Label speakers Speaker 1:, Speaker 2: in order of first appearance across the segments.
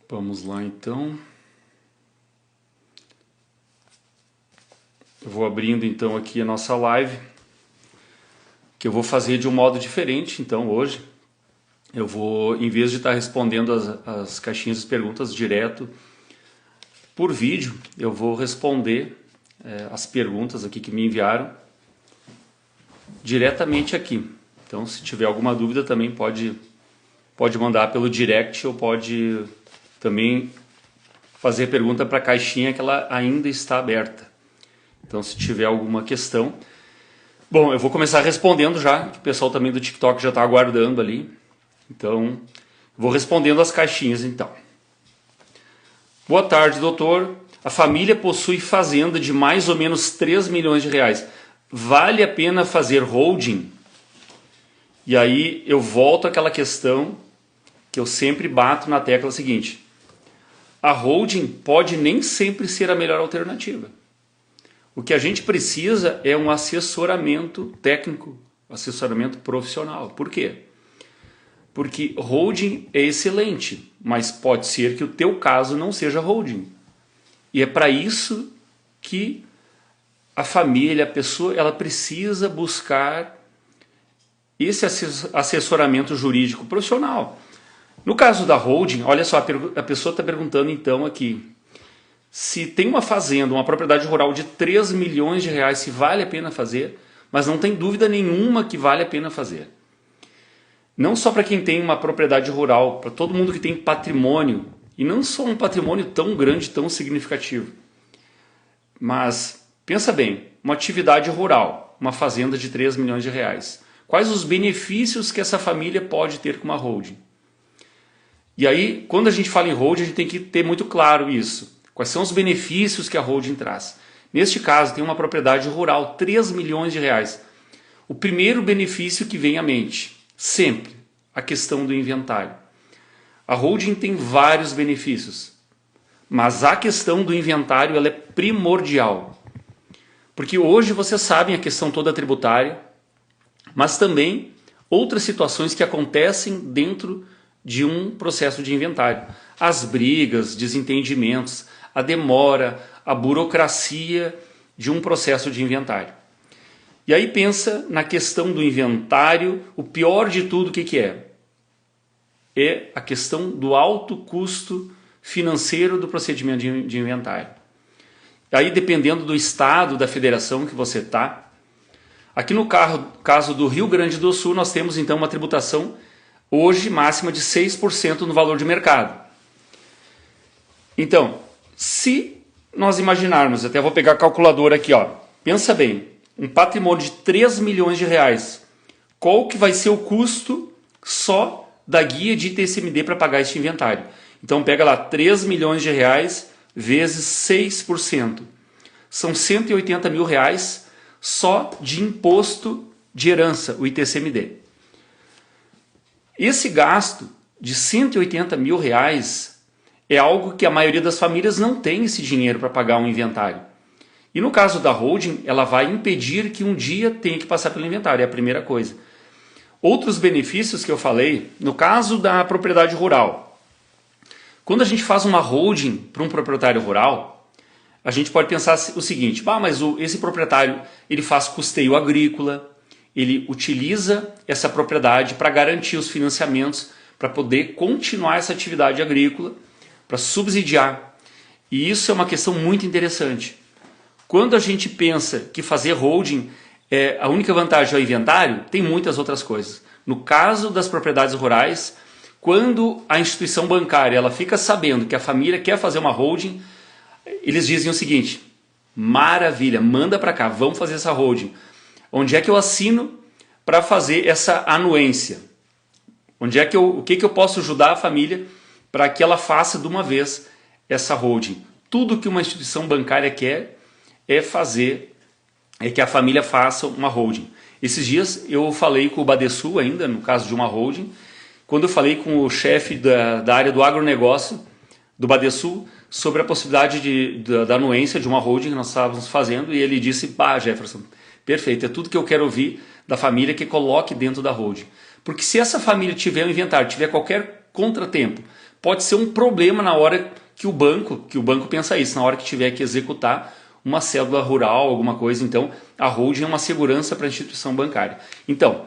Speaker 1: Vamos lá então. Eu vou abrindo então aqui a nossa live, que eu vou fazer de um modo diferente. Então hoje eu vou, em vez de estar respondendo as caixinhas de perguntas direto por vídeo, eu vou responder as perguntas aqui que me enviaram diretamente aqui. Então se tiver alguma dúvida também pode mandar pelo direct, ou pode também fazer pergunta para a caixinha, que ela ainda está aberta. Então se tiver alguma questão... Bom, eu vou começar respondendo já, que o pessoal também do TikTok já está aguardando ali. Então, vou respondendo as caixinhas então. Boa tarde, doutor. A família possui fazenda de mais ou menos 3 milhões de reais. Vale a pena fazer holding? E aí eu volto àquela questão que eu sempre bato na tecla seguinte. A holding pode nem sempre ser a melhor alternativa. O que a gente precisa é um assessoramento técnico, assessoramento profissional. Por quê? Porque holding é excelente, mas pode ser que o teu caso não seja holding. E é para isso que a família, a pessoa, ela precisa buscar esse assessoramento jurídico profissional. No caso da holding, olha só, a pessoa está perguntando então aqui, se tem uma fazenda, uma propriedade rural de 3 milhões de reais, se vale a pena fazer, mas não tem dúvida nenhuma que vale a pena fazer. Não só para quem tem uma propriedade rural, para todo mundo que tem patrimônio, e não só um patrimônio tão grande, tão significativo. Mas, pensa bem, uma atividade rural, uma fazenda de 3 milhões de reais. Quais os benefícios que essa família pode ter com uma holding? E aí, quando a gente fala em holding, a gente tem que ter muito claro isso. Quais são os benefícios que a holding traz? Neste caso, tem uma propriedade rural, 3 milhões de reais. O primeiro benefício que vem à mente, sempre, a questão do inventário. A holding tem vários benefícios, mas a questão do inventário ela é primordial. Porque hoje vocês sabem a questão toda tributária, mas também outras situações que acontecem dentro de um processo de inventário. As brigas, desentendimentos, a demora, a burocracia de um processo de inventário. E aí pensa na questão do inventário, o pior de tudo o que é? É a questão do alto custo financeiro do procedimento de inventário. Aí dependendo do estado, da federação que você está, aqui no caso do Rio Grande do Sul, nós temos então uma tributação hoje máxima de 6% no valor de mercado. Então, se nós imaginarmos, até vou pegar a calculadora aqui, ó, pensa bem, um patrimônio de 3 milhões de reais, qual que vai ser o custo só da guia de ITCMD para pagar este inventário? Então pega lá 3 milhões de reais vezes 6%. São 180 mil reais só de imposto de herança, o ITCMD. Esse gasto de 180 mil reais é algo que a maioria das famílias não tem esse dinheiro para pagar um inventário. E no caso da holding, ela vai impedir que um dia tenha que passar pelo inventário, é a primeira coisa. Outros benefícios que eu falei, no caso da propriedade rural. Quando a gente faz uma holding para um proprietário rural, a gente pode pensar o seguinte, mas esse proprietário ele faz custeio agrícola, ele utiliza essa propriedade para garantir os financiamentos, para poder continuar essa atividade agrícola, para subsidiar. E isso é uma questão muito interessante. Quando a gente pensa que fazer holding, a única vantagem é o inventário, tem muitas outras coisas. No caso das propriedades rurais, quando a instituição bancária ela fica sabendo que a família quer fazer uma holding, eles dizem o seguinte, maravilha, manda para cá, vamos fazer essa holding. Onde é que eu assino para fazer essa anuência? O que eu posso ajudar a família para que ela faça de uma vez essa holding? Tudo que uma instituição bancária quer é que a família faça uma holding. Esses dias eu falei com o Badesul ainda, no caso de uma holding, quando eu falei com o chefe da área do agronegócio do Badesul sobre a possibilidade da anuência de uma holding que nós estávamos fazendo, e ele disse, Jefferson, perfeito, é tudo que eu quero ouvir da família que coloque dentro da holding. Porque se essa família tiver um inventário, tiver qualquer contratempo, pode ser um problema na hora que o banco pensa isso, na hora que tiver que executar uma cédula rural, alguma coisa. Então, a holding é uma segurança para a instituição bancária. Então,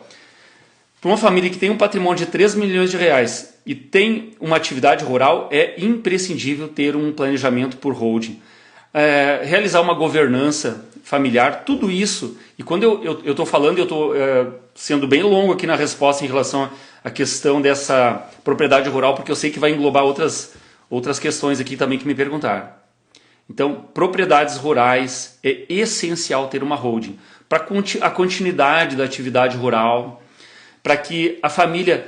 Speaker 1: para uma família que tem um patrimônio de 3 milhões de reais e tem uma atividade rural, é imprescindível ter um planejamento por holding. Realizar uma governança familiar, tudo isso. E quando eu estou falando, eu estou sendo bem longo aqui na resposta em relação à questão dessa propriedade rural, porque eu sei que vai englobar outras questões aqui também que me perguntaram. Então, propriedades rurais, é essencial ter uma holding para a continuidade da atividade rural, para que a família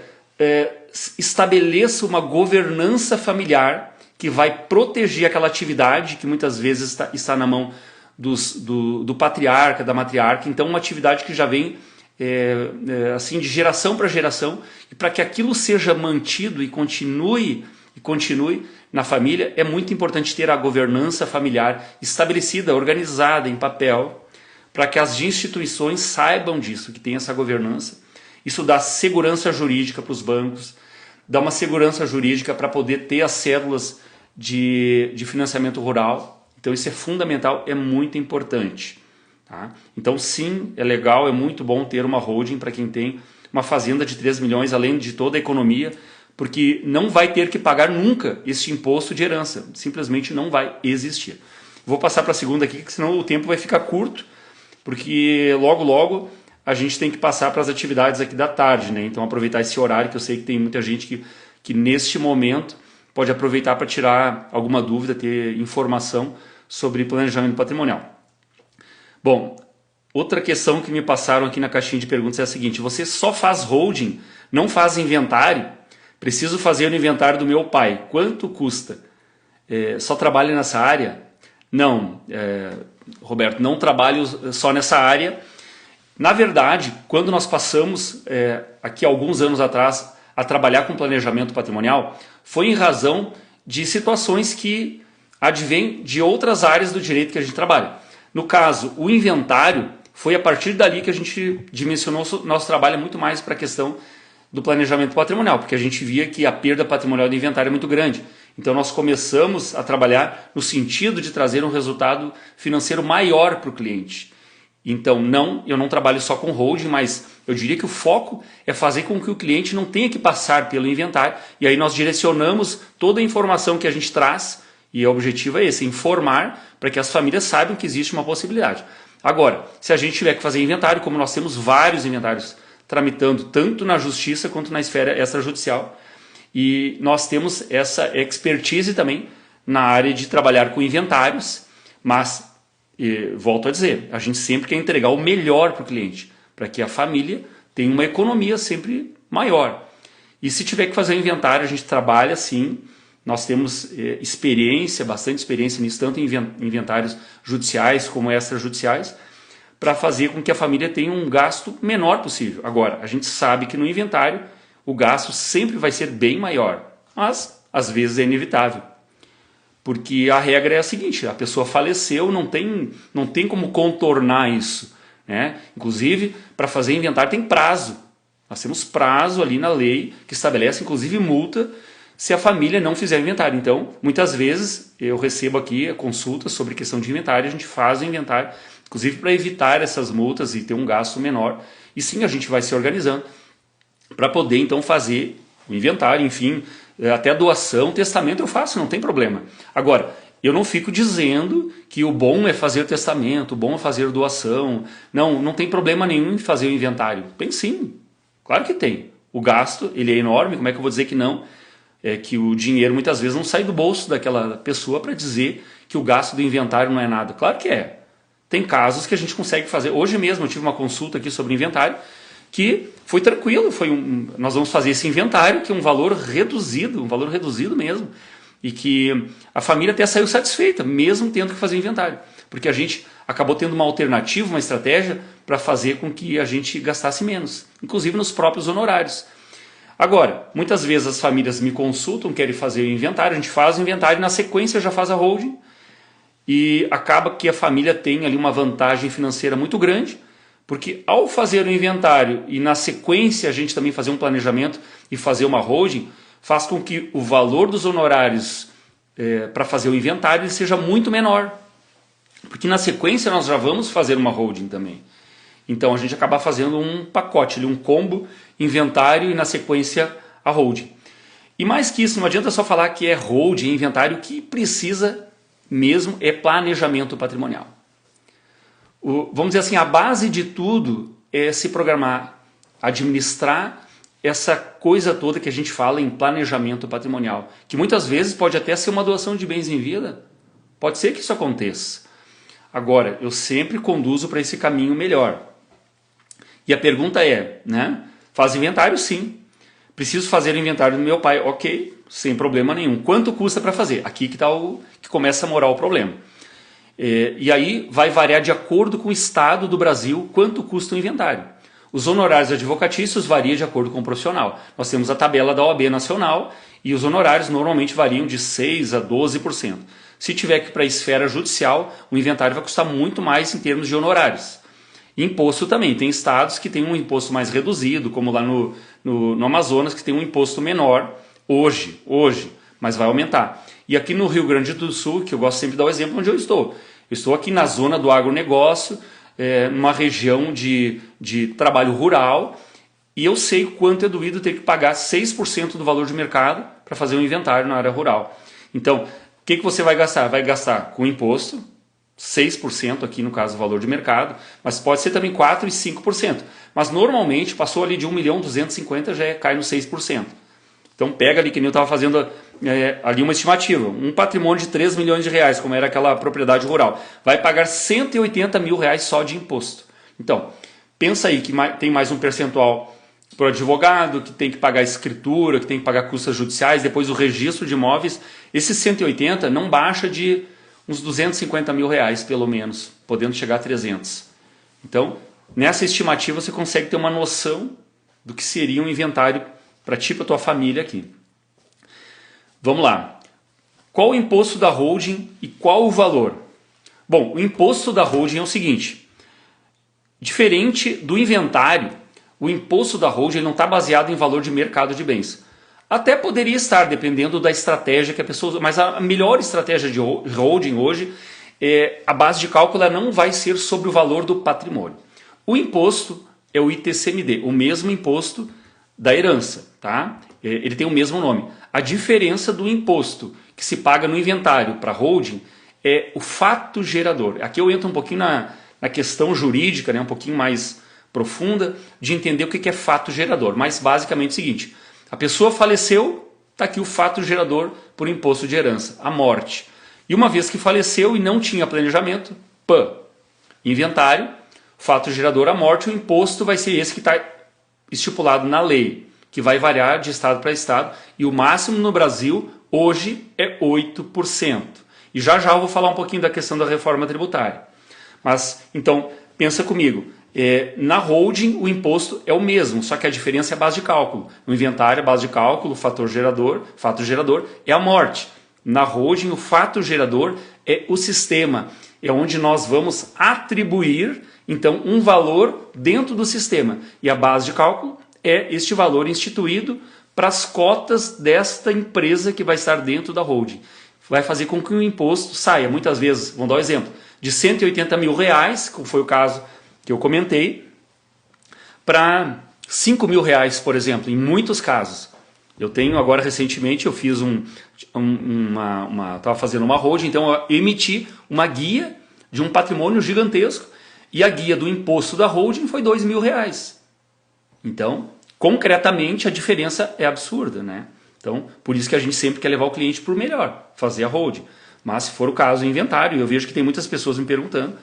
Speaker 1: estabeleça uma governança familiar que vai proteger aquela atividade que muitas vezes está na mão do patriarca, da matriarca. Então, uma atividade que já vem assim de geração para geração, e para que aquilo seja mantido e continue na família, é muito importante ter a governança familiar estabelecida, organizada em papel, para que as instituições saibam disso, que tem essa governança. Isso dá segurança jurídica para os bancos, dá uma segurança jurídica para poder ter as cédulas de financiamento rural. Então isso é fundamental, é muito importante. Tá? Então sim, é legal, é muito bom ter uma holding para quem tem uma fazenda de 3 milhões, além de toda a economia, porque não vai ter que pagar nunca esse imposto de herança, simplesmente não vai existir. Vou passar para a segunda aqui, que senão o tempo vai ficar curto, porque logo a gente tem que passar para as atividades aqui da tarde, né? Então aproveitar esse horário, que eu sei que tem muita gente que neste momento pode aproveitar para tirar alguma dúvida, ter informação sobre planejamento patrimonial. Bom, outra questão que me passaram aqui na caixinha de perguntas é a seguinte: você só faz holding, não faz inventário? Preciso fazer o inventário do meu pai, quanto custa? Só trabalho nessa área? Não, Roberto, não trabalho só nessa área. Na verdade, quando nós passamos, aqui alguns anos atrás, a trabalhar com planejamento patrimonial, foi em razão de situações que advêm de outras áreas do direito que a gente trabalha. No caso, o inventário, foi a partir dali que a gente dimensionou nosso trabalho muito mais para a questão do planejamento patrimonial, porque a gente via que a perda patrimonial do inventário é muito grande. Então nós começamos a trabalhar no sentido de trazer um resultado financeiro maior para o cliente. Então eu não trabalho só com holding, mas eu diria que o foco é fazer com que o cliente não tenha que passar pelo inventário, e aí nós direcionamos toda a informação que a gente traz, e o objetivo é esse, informar para que as famílias saibam que existe uma possibilidade. Agora, se a gente tiver que fazer inventário, como nós temos vários inventários tramitando tanto na justiça quanto na esfera extrajudicial, e nós temos essa expertise também na área de trabalhar com inventários, mas, volto a dizer, a gente sempre quer entregar o melhor para o cliente, para que a família tenha uma economia sempre maior. E se tiver que fazer inventário, a gente trabalha sim, nós temos bastante experiência nisso, tanto em inventários judiciais como extrajudiciais, para fazer com que a família tenha um gasto menor possível. Agora, a gente sabe que no inventário o gasto sempre vai ser bem maior, mas às vezes é inevitável. Porque a regra é a seguinte: a pessoa faleceu, não tem como contornar isso, né? Inclusive, para fazer inventário tem prazo. Nós temos prazo ali na lei que estabelece, inclusive, multa se a família não fizer inventário. Então, muitas vezes eu recebo aqui consultas sobre questão de inventário, a gente faz o inventário, inclusive para evitar essas multas e ter um gasto menor. E sim, a gente vai se organizando para poder então fazer o inventário, enfim, até doação, testamento eu faço, não tem problema. Agora, eu não fico dizendo que o bom é fazer testamento, o bom é fazer doação. Não tem problema nenhum em fazer o inventário. Tem sim, claro que tem. O gasto, ele é enorme, como é que eu vou dizer que não? É que o dinheiro muitas vezes não sai do bolso daquela pessoa para dizer que o gasto do inventário não é nada. Claro que é. Tem casos que a gente consegue fazer. Hoje mesmo eu tive uma consulta aqui sobre inventário que foi tranquilo. Nós vamos fazer esse inventário que é um valor reduzido mesmo. E que a família até saiu satisfeita, mesmo tendo que fazer inventário. Porque a gente acabou tendo uma alternativa, uma estratégia para fazer com que a gente gastasse menos, inclusive nos próprios honorários. Agora, muitas vezes as famílias me consultam, querem fazer o inventário, a gente faz o inventário e na sequência já faz a holding, e acaba que a família tem ali uma vantagem financeira muito grande, porque ao fazer o inventário e na sequência a gente também fazer um planejamento e fazer uma holding, faz com que o valor dos honorários para fazer o inventário seja muito menor. Porque na sequência nós já vamos fazer uma holding também. Então a gente acaba fazendo um pacote, um combo, inventário e na sequência a holding. E mais que isso, não adianta só falar que é holding, inventário, que precisa mesmo é planejamento patrimonial. Vamos dizer assim, a base de tudo é se programar, administrar essa coisa toda que a gente fala em planejamento patrimonial, que muitas vezes pode até ser uma doação de bens em vida. Pode ser que isso aconteça. Agora, eu sempre conduzo para esse caminho melhor. E a pergunta é, né? Faz inventário? Sim. Preciso fazer o inventário do meu pai? Ok, sem problema nenhum. Quanto custa para fazer? Aqui que, que começa a morar o problema. E aí vai variar de acordo com o estado do Brasil quanto custa o inventário. Os honorários advocatícios variam de acordo com o profissional. Nós temos a tabela da OAB Nacional e os honorários normalmente variam de 6% a 12%. Se tiver que ir para a esfera judicial, o inventário vai custar muito mais em termos de honorários. Imposto também. Tem estados que têm um imposto mais reduzido, como lá no Amazonas, que tem um imposto menor hoje, mas vai aumentar. E aqui no Rio Grande do Sul, que eu gosto sempre de dar o exemplo onde eu estou. Eu estou aqui na zona do agronegócio, numa região de trabalho rural, e eu sei quanto é doído ter que pagar 6% do valor de mercado para fazer um inventário na área rural. Então, o que você vai gastar? Vai gastar com imposto, 6% aqui no caso do valor de mercado, mas pode ser também 4% e 5%. Mas normalmente passou ali de 1.250.000 já cai no 6%. Então pega ali, que nem eu estava fazendo ali uma estimativa, um patrimônio de 3 milhões de reais, como era aquela propriedade rural, vai pagar 180 mil reais só de imposto. Então, pensa aí que tem mais um percentual para o advogado, que tem que pagar escritura, que tem que pagar custas judiciais, depois o registro de imóveis. Esses 180 não baixa de uns 250 mil reais, pelo menos, podendo chegar a 300. Então, nessa estimativa você consegue ter uma noção do que seria um inventário para ti, para tua família aqui. Vamos lá. Qual o imposto da holding e qual o valor? Bom, o imposto da holding é o seguinte. Diferente do inventário, o imposto da holding não está baseado em valor de mercado de bens. Até poderia estar, dependendo da estratégia que a pessoa usa, mas a melhor estratégia de holding hoje, a base de cálculo não vai ser sobre o valor do patrimônio. O imposto é o ITCMD, o mesmo imposto da herança, tá? Ele tem o mesmo nome. A diferença do imposto que se paga no inventário para holding é o fato gerador. Aqui eu entro um pouquinho na questão jurídica, né, um pouquinho mais profunda, de entender o que é fato gerador. Mas basicamente é o seguinte, a pessoa faleceu, está aqui o fato gerador por imposto de herança, a morte. E uma vez que faleceu e não tinha planejamento, inventário, fato gerador, a morte, o imposto vai ser esse que está estipulado na lei, que vai variar de estado para estado, e o máximo no Brasil hoje é 8%. E já eu vou falar um pouquinho da questão da reforma tributária. Mas, então, pensa comigo, na holding o imposto é o mesmo, só que a diferença é a base de cálculo. No inventário, a base de cálculo, fato gerador é a morte. Na holding, o fato gerador é o sistema, é onde nós vamos atribuir, então, um valor dentro do sistema. E a base de cálculo é este valor instituído para as cotas desta empresa que vai estar dentro da holding. Vai fazer com que o imposto saia, muitas vezes, vamos dar um exemplo, de 180 mil reais, como foi o caso que eu comentei, para 5 mil reais, por exemplo, em muitos casos. Eu tenho agora, recentemente, eu fiz estava fazendo uma holding, então eu emiti uma guia de um patrimônio gigantesco, e a guia do imposto da holding foi 2 mil reais. Então, concretamente, a diferença é absurda, né? Então, por isso que a gente sempre quer levar o cliente para o melhor, fazer a holding. Mas, se for o caso, o inventário, eu vejo que tem muitas pessoas me perguntando.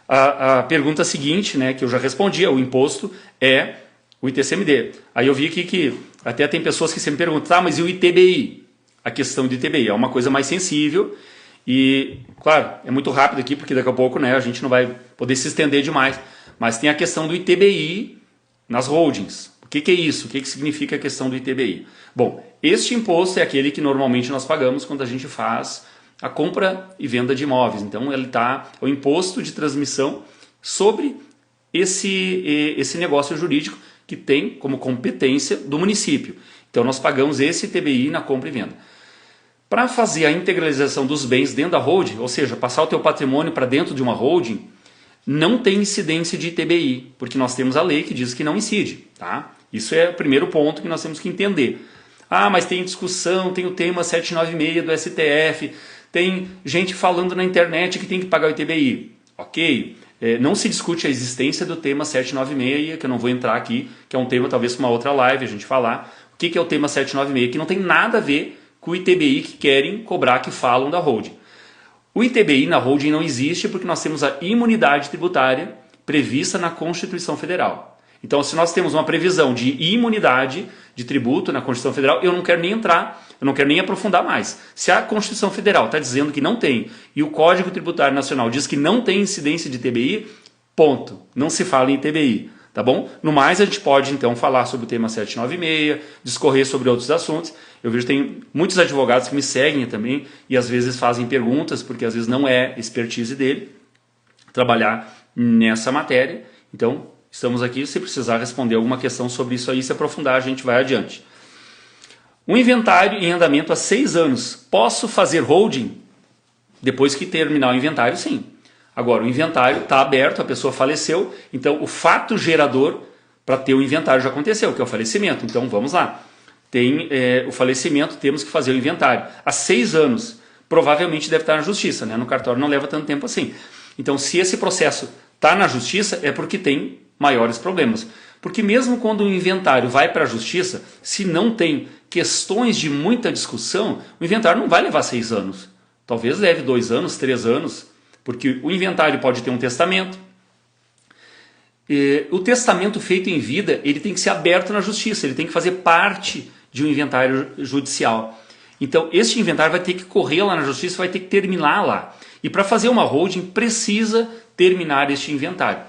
Speaker 1: A pergunta seguinte, né, que eu já respondi, o imposto é o ITCMD. Aí eu vi aqui que até tem pessoas que sempre perguntam, mas e o ITBI? A questão do ITBI é uma coisa mais sensível e, claro, é muito rápido aqui, porque daqui a pouco, né, a gente não vai poder se estender demais. Mas tem a questão do ITBI nas holdings. O que é isso? O que significa a questão do ITBI? Bom, este imposto é aquele que normalmente nós pagamos quando a gente faz a compra e venda de imóveis. Então, ele está o imposto de transmissão sobre esse negócio jurídico que tem como competência do município. Então nós pagamos esse ITBI na compra e venda. Para fazer a integralização dos bens dentro da holding, ou seja, passar o teu patrimônio para dentro de uma holding, não tem incidência de ITBI, porque nós temos a lei que diz que não incide. Tá? Isso é o primeiro ponto que nós temos que entender. Ah, mas tem discussão, tem o tema 796 do STF, tem gente falando na internet que tem que pagar o ITBI. Ok, não se discute a existência do tema 796, que eu não vou entrar aqui, que é um tema talvez para uma outra live a gente falar. O que é o tema 796? Que não tem nada a ver com o ITBI que querem cobrar, que falam da holding. O ITBI na holding não existe porque nós temos a imunidade tributária prevista na Constituição Federal. Então, se nós temos uma previsão de imunidade de tributo na Constituição Federal, eu não quero nem entrar, eu não quero nem aprofundar mais. Se a Constituição Federal está dizendo que não tem e o Código Tributário Nacional diz que não tem incidência de ITBI, ponto. Não se fala em ITBI. Tá bom? No mais, a gente pode então falar sobre o tema 796, discorrer sobre outros assuntos. Eu vejo que tem muitos advogados que me seguem também e às vezes fazem perguntas, porque às vezes não é expertise dele trabalhar nessa matéria. Então, estamos aqui, se precisar responder alguma questão sobre isso aí, se aprofundar, a gente vai adiante. Um inventário em andamento há 6 anos. Posso fazer holding? Depois que terminar o inventário, sim. Agora, o inventário está aberto, a pessoa faleceu, então o fato gerador para ter o inventário já aconteceu, que é o falecimento. Então, vamos lá. Tem o falecimento, temos que fazer o inventário. Há 6 anos, provavelmente deve estar na justiça, né? No cartório não leva tanto tempo assim. Então, se esse processo está na justiça, é porque tem maiores problemas. Porque mesmo quando o inventário vai para a justiça, se não tem questões de muita discussão, o inventário não vai levar 6 anos. Talvez leve 2 anos, 3 anos, porque o inventário pode ter um testamento. O testamento feito em vida, ele tem que ser aberto na justiça, ele tem que fazer parte de um inventário judicial. Então, este inventário vai ter que correr lá na justiça, vai ter que terminar lá. E para fazer uma holding, precisa terminar este inventário.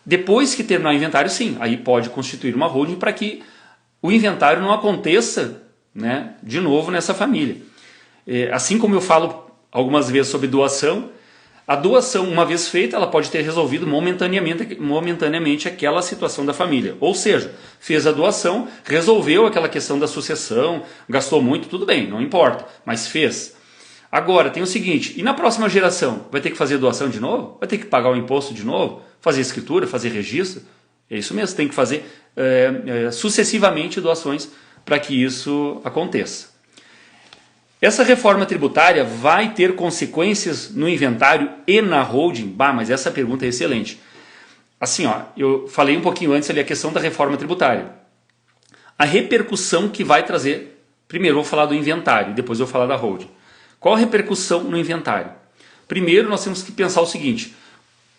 Speaker 1: Depois que terminar o inventário, sim, aí pode constituir uma holding para que o inventário não aconteça, né, de novo nessa família. Assim como eu falo algumas vezes sobre doação, a doação, uma vez feita, ela pode ter resolvido momentaneamente aquela situação da família. Ou seja, fez a doação, resolveu aquela questão da sucessão, gastou muito, tudo bem, não importa, mas fez. Agora, tem o seguinte, e na próxima geração? Vai ter que fazer doação de novo? Vai ter que pagar o imposto de novo? Fazer escritura, fazer registro? É isso mesmo, tem que fazer sucessivamente doações para que isso aconteça. Essa reforma tributária vai ter consequências no inventário e na holding? Bah, mas essa pergunta é excelente. Assim, ó, eu falei um pouquinho antes ali a questão da reforma tributária. A repercussão que vai trazer, primeiro eu vou falar do inventário, depois eu vou falar da holding. Qual a repercussão no inventário? Primeiro nós temos que pensar o seguinte,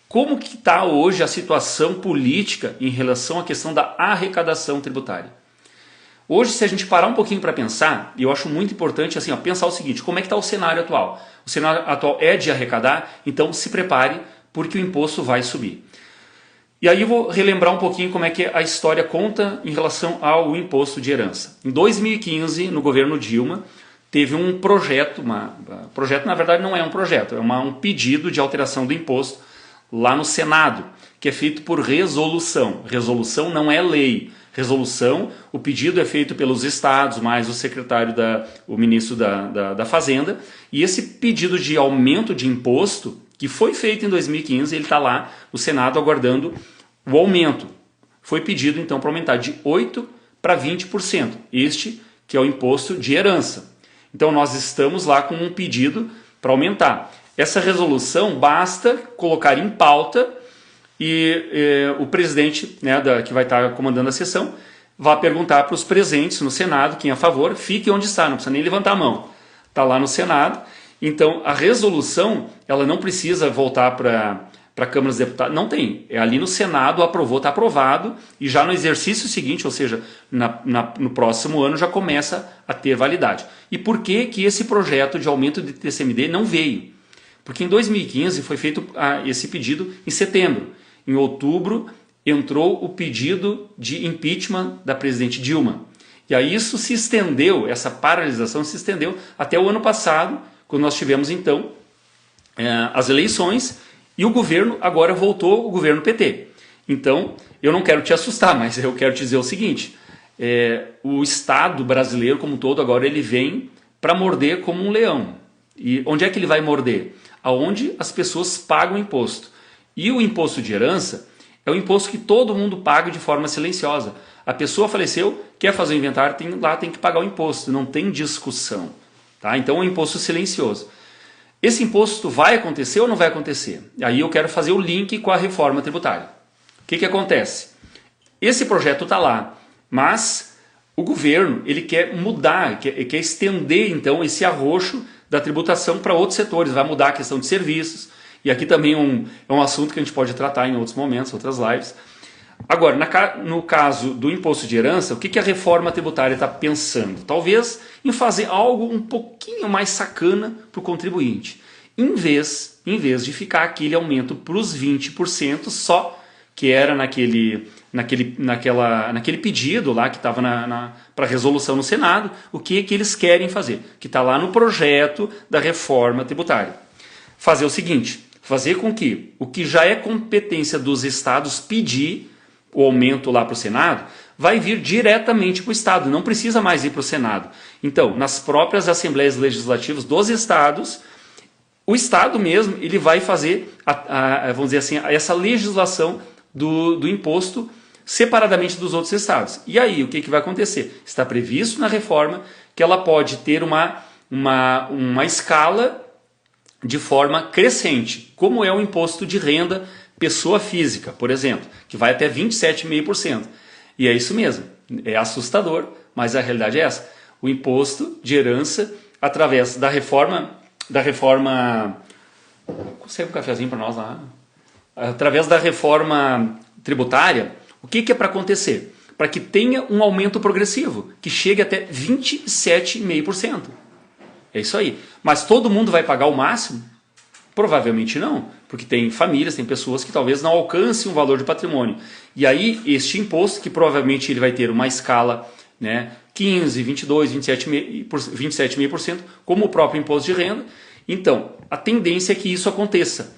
Speaker 1: como que está hoje a situação política em relação à questão da arrecadação tributária? Hoje, se a gente parar um pouquinho para pensar, e eu acho muito importante assim, ó, pensar o seguinte, como é que está o cenário atual? O cenário atual é de arrecadar, então se prepare porque o imposto vai subir. E aí eu vou relembrar um pouquinho como é que a história conta em relação ao imposto de herança. Em 2015, no governo Dilma, teve um projeto, projeto na verdade não é um projeto, é um pedido de alteração do imposto lá no Senado, que é feito por resolução. Resolução não é lei. Resolução, o pedido é feito pelos estados, mais o secretário, o ministro da Fazenda, e esse pedido de aumento de imposto, que foi feito em 2015, ele está lá no Senado aguardando o aumento. Foi pedido então para aumentar de 8% para 20%, este que é o imposto de herança. Então nós estamos lá com um pedido para aumentar. Essa resolução basta colocar em pauta e o presidente, né, que vai estar comandando a sessão vai perguntar para os presentes no Senado, quem é a favor, fique onde está, não precisa nem levantar a mão. Está lá no Senado. Então a resolução ela não precisa voltar para a Câmara dos Deputados, não tem. É ali no Senado, aprovou, está aprovado, e já no exercício seguinte, ou seja, no próximo ano já começa a ter validade. E por que esse projeto de aumento de TCMD não veio? Porque em 2015 foi feito esse pedido em setembro. Em outubro entrou o pedido de impeachment da presidente Dilma. E aí isso se estendeu, essa paralisação se estendeu até o ano passado, quando nós tivemos então as eleições e o governo agora voltou, o governo PT. Então eu não quero te assustar, mas eu quero te dizer o seguinte, o Estado brasileiro como um todo agora ele vem para morder como um leão. E onde é que ele vai morder? Aonde as pessoas pagam imposto. E o imposto de herança é o imposto que todo mundo paga de forma silenciosa. A pessoa faleceu, quer fazer o inventário, tem que pagar o imposto, não tem discussão. Tá? Então é um imposto silencioso. Esse imposto vai acontecer ou não vai acontecer? Aí eu quero fazer o link com a reforma tributária. O que acontece? Esse projeto está lá, mas o governo ele quer mudar, quer estender então esse arroxo da tributação para outros setores, vai mudar a questão de serviços, e aqui também é um assunto que a gente pode tratar em outros momentos, outras lives. Agora, no caso do imposto de herança, o que a reforma tributária está pensando? Talvez em fazer algo um pouquinho mais sacana para o contribuinte. Em vez de ficar aquele aumento para os 20% só, que era naquele pedido lá que estava para resolução no Senado, o que eles querem fazer? Que está lá no projeto da reforma tributária. Fazer o seguinte, fazer com que o que já é competência dos estados pedir o aumento lá para o Senado, vai vir diretamente para o Estado, não precisa mais ir para o Senado. Então, nas próprias assembleias legislativas dos estados, o Estado mesmo ele vai fazer, vamos dizer assim, essa legislação do imposto separadamente dos outros estados. E aí, o que vai acontecer? Está previsto na reforma que ela pode ter uma escala de forma crescente, como é o imposto de renda pessoa física, por exemplo, que vai até 27,5%. E é isso mesmo, é assustador, mas a realidade é essa. O imposto de herança, através da reforma... Consegue um cafezinho para nós lá? Através da reforma tributária, o que é para acontecer? Para que tenha um aumento progressivo, que chegue até 27,5%. É isso aí. Mas todo mundo vai pagar o máximo? Provavelmente não, porque tem famílias, tem pessoas que talvez não alcancem um valor de patrimônio. E aí este imposto, que provavelmente ele vai ter uma escala, né, 15, 22, 27,5%, como o próprio imposto de renda. Então, a tendência é que isso aconteça.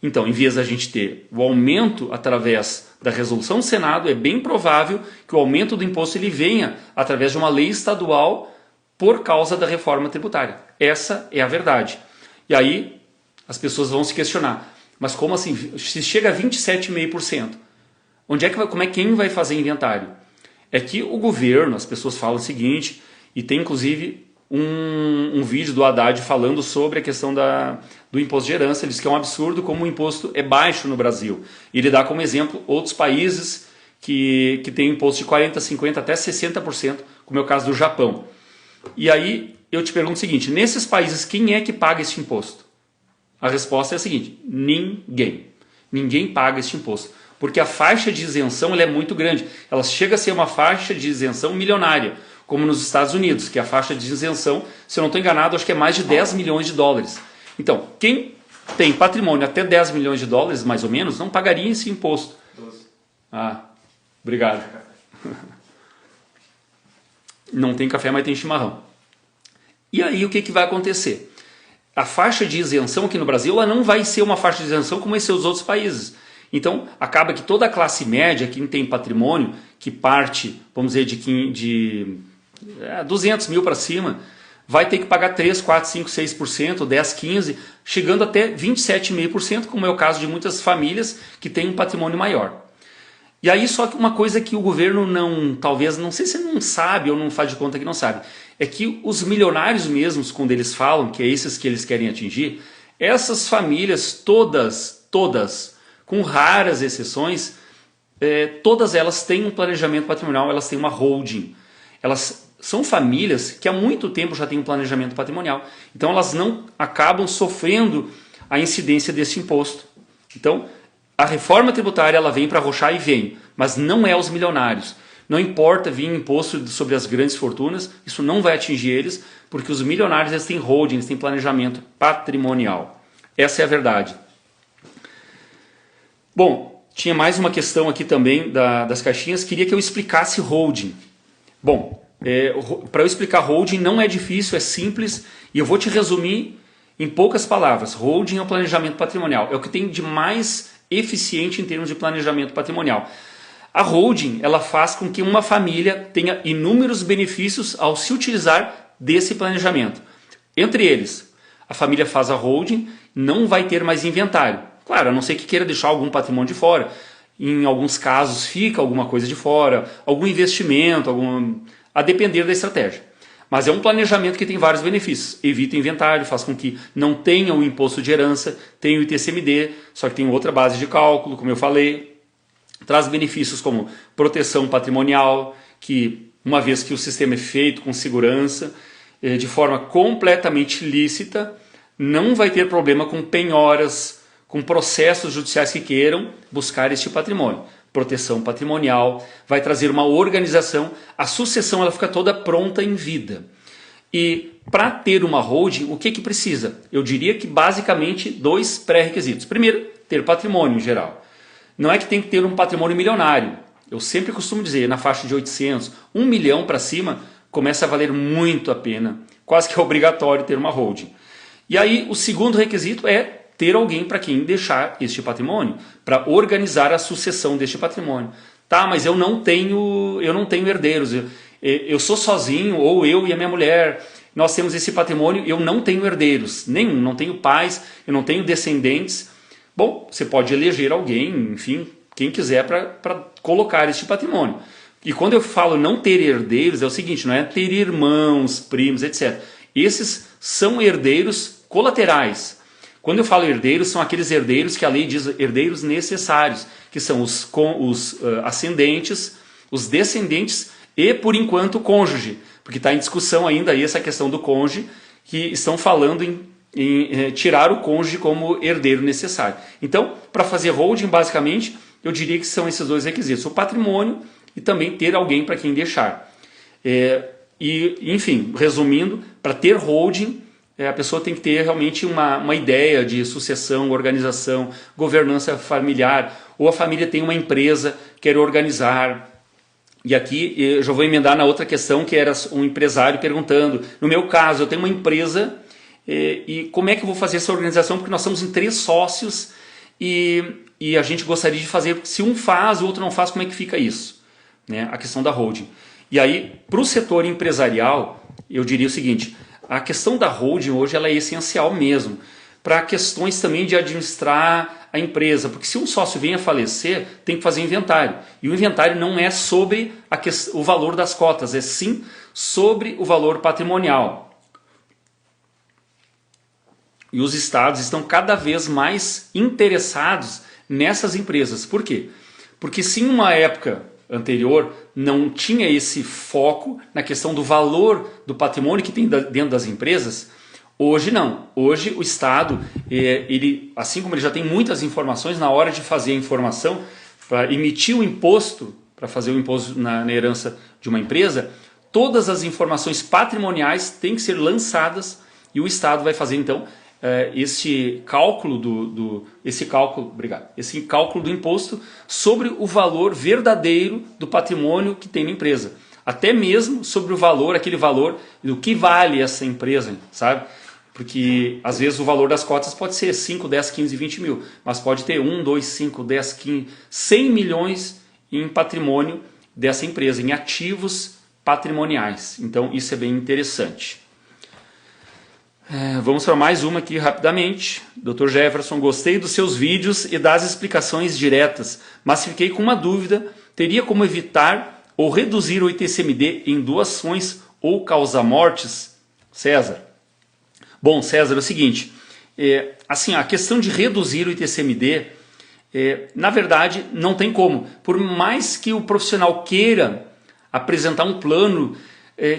Speaker 1: Então, em vez da gente ter o aumento através da resolução do Senado, é bem provável que o aumento do imposto ele venha através de uma lei estadual por causa da reforma tributária. Essa é a verdade. E aí as pessoas vão se questionar, mas como assim? Se chega a 27,5%, quem vai fazer inventário? É que o governo, as pessoas falam o seguinte, e tem inclusive um vídeo do Haddad falando sobre a questão do imposto de herança. Ele diz que é um absurdo como o imposto é baixo no Brasil. E ele dá como exemplo outros países que têm imposto de 40%, 50%, até 60%, como é o caso do Japão. E aí eu te pergunto o seguinte, nesses países quem é que paga esse imposto? A resposta é a seguinte, ninguém. Ninguém paga esse imposto. Porque a faixa de isenção ela é muito grande. Ela chega a ser uma faixa de isenção milionária, como nos Estados Unidos, que a faixa de isenção, se eu não estou enganado, acho que é mais de 10 milhões de dólares. Então, quem tem patrimônio até 10 milhões de dólares, mais ou menos, não pagaria esse imposto.
Speaker 2: 12.
Speaker 1: Ah, obrigado. Não tem café, mas tem chimarrão. E aí o que vai acontecer? A faixa de isenção aqui no Brasil ela não vai ser uma faixa de isenção como em seus outros países. Então, acaba que toda a classe média, quem tem patrimônio, que parte, vamos dizer, de 200 mil para cima, vai ter que pagar 3, 4, 5, 6%, 10, 15%, chegando até 27,5%, como é o caso de muitas famílias que têm um patrimônio maior. E aí só que uma coisa que o governo não sei se não sabe ou não faz de conta que não sabe, é que os milionários mesmos, quando eles falam que é esses que eles querem atingir, essas famílias todas, com raras exceções, todas elas têm um planejamento patrimonial, elas têm uma holding. Elas são famílias que há muito tempo já têm um planejamento patrimonial. Então elas não acabam sofrendo a incidência desse imposto. Então, a reforma tributária ela vem para arrochar e vem, mas não é os milionários. Não importa vir imposto sobre as grandes fortunas, isso não vai atingir eles, porque os milionários eles têm holding, eles têm planejamento patrimonial. Essa é a verdade. Bom, tinha mais uma questão aqui também das caixinhas, queria que eu explicasse holding. Bom, para eu explicar holding não é difícil, é simples, e eu vou te resumir em poucas palavras. Holding é o planejamento patrimonial, é o que tem de mais eficiente em termos de planejamento patrimonial. A holding, ela faz com que uma família tenha inúmeros benefícios ao se utilizar desse planejamento. Entre eles, a família faz a holding, não vai ter mais inventário. Claro, a não ser que queira deixar algum patrimônio de fora. Em alguns casos fica alguma coisa de fora, algum investimento, a depender da estratégia. Mas é um planejamento que tem vários benefícios. Evita inventário, faz com que não tenha o imposto de herança, tenha o ITCMD, só que tem outra base de cálculo, como eu falei. Traz benefícios como proteção patrimonial, que uma vez que o sistema é feito com segurança, de forma completamente lícita, não vai ter problema com penhoras, com processos judiciais que queiram buscar este patrimônio. Proteção patrimonial, vai trazer uma organização, a sucessão ela fica toda pronta em vida. E para ter uma holding, o que precisa? Eu diria que basicamente 2 pré-requisitos. Primeiro, ter patrimônio em geral. Não é que tem que ter um patrimônio milionário. Eu sempre costumo dizer, na faixa de 800, 1 milhão para cima, começa a valer muito a pena. Quase que é obrigatório ter uma holding. E aí o segundo requisito é ter alguém para quem deixar este patrimônio, para organizar a sucessão deste patrimônio. Tá, mas eu não tenho herdeiros, eu sou sozinho, ou eu e a minha mulher, nós temos esse patrimônio, eu não tenho herdeiros, nenhum, não tenho pais, eu não tenho descendentes. Bom, você pode eleger alguém, enfim, quem quiser para colocar este patrimônio. E quando eu falo não ter herdeiros, é o seguinte, não é ter irmãos, primos, etc. Esses são herdeiros colaterais. Quando eu falo herdeiros, são aqueles herdeiros que a lei diz herdeiros necessários, que são os ascendentes, os descendentes e, por enquanto, o cônjuge. Porque está em discussão ainda aí essa questão do cônjuge, que estão falando em tirar o cônjuge como herdeiro necessário. Então, para fazer holding, basicamente, eu diria que são esses 2 requisitos. O patrimônio e também ter alguém para quem deixar. Enfim, resumindo, para ter holding, a pessoa tem que ter realmente uma ideia de sucessão, organização, governança familiar, ou a família tem uma empresa, quer organizar. E aqui eu já vou emendar na outra questão, que era um empresário perguntando, no meu caso, eu tenho uma empresa, e como é que eu vou fazer essa organização? Porque nós estamos em 3 sócios, e a gente gostaria de fazer, se um faz, o outro não faz, como é que fica isso? Né? A questão da holding. E aí, para o setor empresarial, eu diria o seguinte, a questão da holding hoje ela é essencial mesmo, para questões também de administrar a empresa, porque se um sócio vem a falecer, tem que fazer inventário. E o inventário não é sobre o valor das cotas, é sim sobre o valor patrimonial. E os estados estão cada vez mais interessados nessas empresas. Por quê? Porque se em uma época anterior não tinha esse foco na questão do valor do patrimônio que tem dentro das empresas, hoje não. Hoje o Estado, ele, assim como ele já tem muitas informações, na hora de fazer a informação, para emitir o imposto, para fazer o imposto na herança de uma empresa, todas as informações patrimoniais têm que ser lançadas e o Estado vai fazer então esse cálculo do imposto sobre o valor verdadeiro do patrimônio que tem na empresa. Até mesmo sobre o valor, aquele valor do que vale essa empresa, sabe? Porque às vezes o valor das cotas pode ser 5, 10, 15, 20 mil, mas pode ter 1, 2, 5, 10, 15, 100 milhões em patrimônio dessa empresa, em ativos patrimoniais. Então isso é bem interessante. Vamos para mais uma aqui rapidamente. Dr. Jefferson, gostei dos seus vídeos e das explicações diretas, mas fiquei com uma dúvida. Teria como evitar ou reduzir o ITCMD em doações ou causa-mortes? César. Bom, César, é o seguinte, assim, a questão de reduzir o ITCMD, na verdade, não tem como. Por mais que o profissional queira apresentar um plano,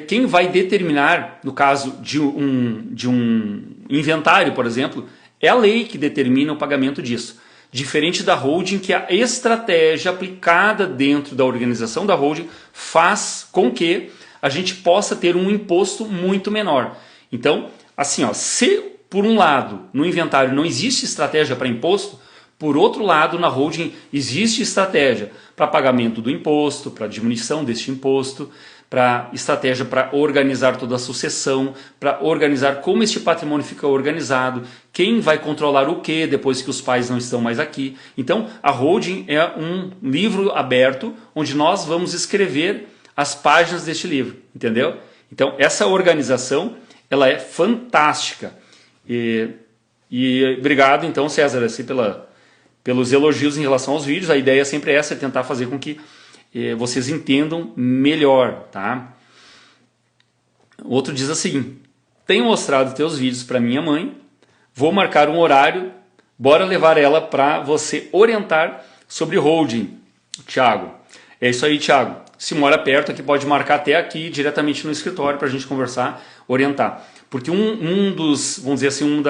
Speaker 1: quem vai determinar, no caso de um inventário, por exemplo, é a lei que determina o pagamento disso. Diferente da holding, que a estratégia aplicada dentro da organização da holding faz com que a gente possa ter um imposto muito menor. Então, assim, se por um lado no inventário não existe estratégia para imposto, por outro lado na holding existe estratégia para pagamento do imposto, para diminuição deste imposto, para estratégia para organizar toda a sucessão, para organizar como este patrimônio fica organizado, quem vai controlar o que depois que os pais não estão mais aqui. Então, a holding é um livro aberto onde nós vamos escrever as páginas deste livro, entendeu? Então, essa organização, ela é fantástica. E obrigado, então, César, assim, pelos elogios em relação aos vídeos. A ideia sempre é essa, é tentar fazer com que vocês entendam melhor, tá? Outro diz assim: tenho mostrado teus vídeos para minha mãe, vou marcar um horário, bora levar ela para você orientar sobre holding. Thiago, é isso aí, Thiago. Se mora perto aqui, pode marcar até aqui diretamente no escritório para a gente conversar, orientar. Porque um dos, vamos dizer assim,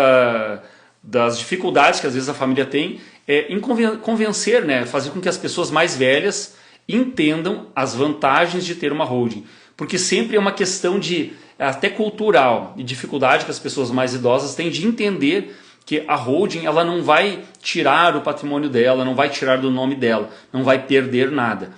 Speaker 1: das dificuldades que às vezes a família tem é em convencer, né, fazer com que as pessoas mais velhas entendam as vantagens de ter uma holding, porque sempre é uma questão de até cultural e dificuldade que as pessoas mais idosas têm de entender que a holding ela não vai tirar o patrimônio dela, não vai tirar do nome dela, não vai perder nada.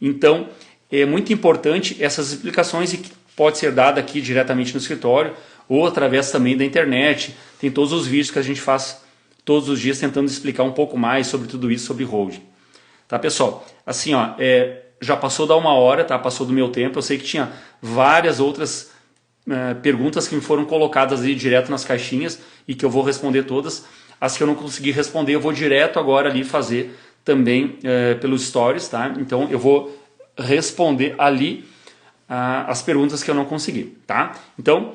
Speaker 1: Então é muito importante essas explicações, e que pode ser dada aqui diretamente no escritório ou através também da internet. Tem todos os vídeos que a gente faz todos os dias tentando explicar um pouco mais sobre tudo isso, sobre holding. Tá, pessoal? Assim, ó, já passou da 1 hora, tá? Passou do meu tempo. Eu sei que tinha várias outras perguntas que me foram colocadas ali direto nas caixinhas e que eu vou responder todas. As que eu não consegui responder, eu vou direto agora ali fazer também pelos stories, tá? Então eu vou responder ali as perguntas que eu não consegui, tá? Então,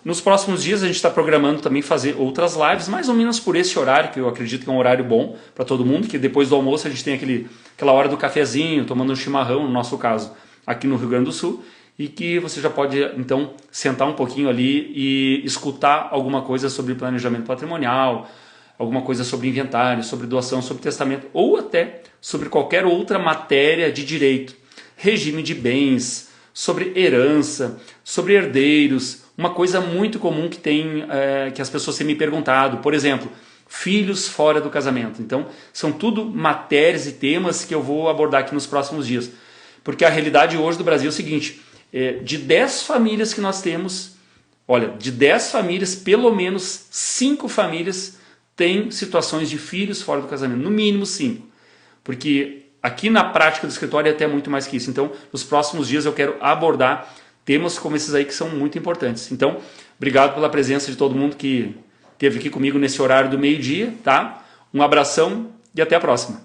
Speaker 1: nos próximos dias a gente está programando também fazer outras lives, mais ou menos por esse horário, que eu acredito que é um horário bom para todo mundo, que depois do almoço a gente tem aquela hora do cafezinho, tomando um chimarrão, no nosso caso, aqui no Rio Grande do Sul, e que você já pode, então, sentar um pouquinho ali e escutar alguma coisa sobre planejamento patrimonial, alguma coisa sobre inventário, sobre doação, sobre testamento, ou até sobre qualquer outra matéria de direito, regime de bens, sobre herança, sobre herdeiros. Uma coisa muito comum que as pessoas têm me perguntado, por exemplo, filhos fora do casamento. Então, são tudo matérias e temas que eu vou abordar aqui nos próximos dias. Porque a realidade hoje do Brasil é o seguinte: de 10 famílias que nós temos, olha, de 10 famílias, pelo menos 5 famílias têm situações de filhos fora do casamento. No mínimo 5. Porque aqui na prática do escritório é até muito mais que isso. Então, nos próximos dias eu quero abordar temas como esses aí que são muito importantes. Então, obrigado pela presença de todo mundo que esteve aqui comigo nesse horário do meio-dia, tá? Um abração e até a próxima.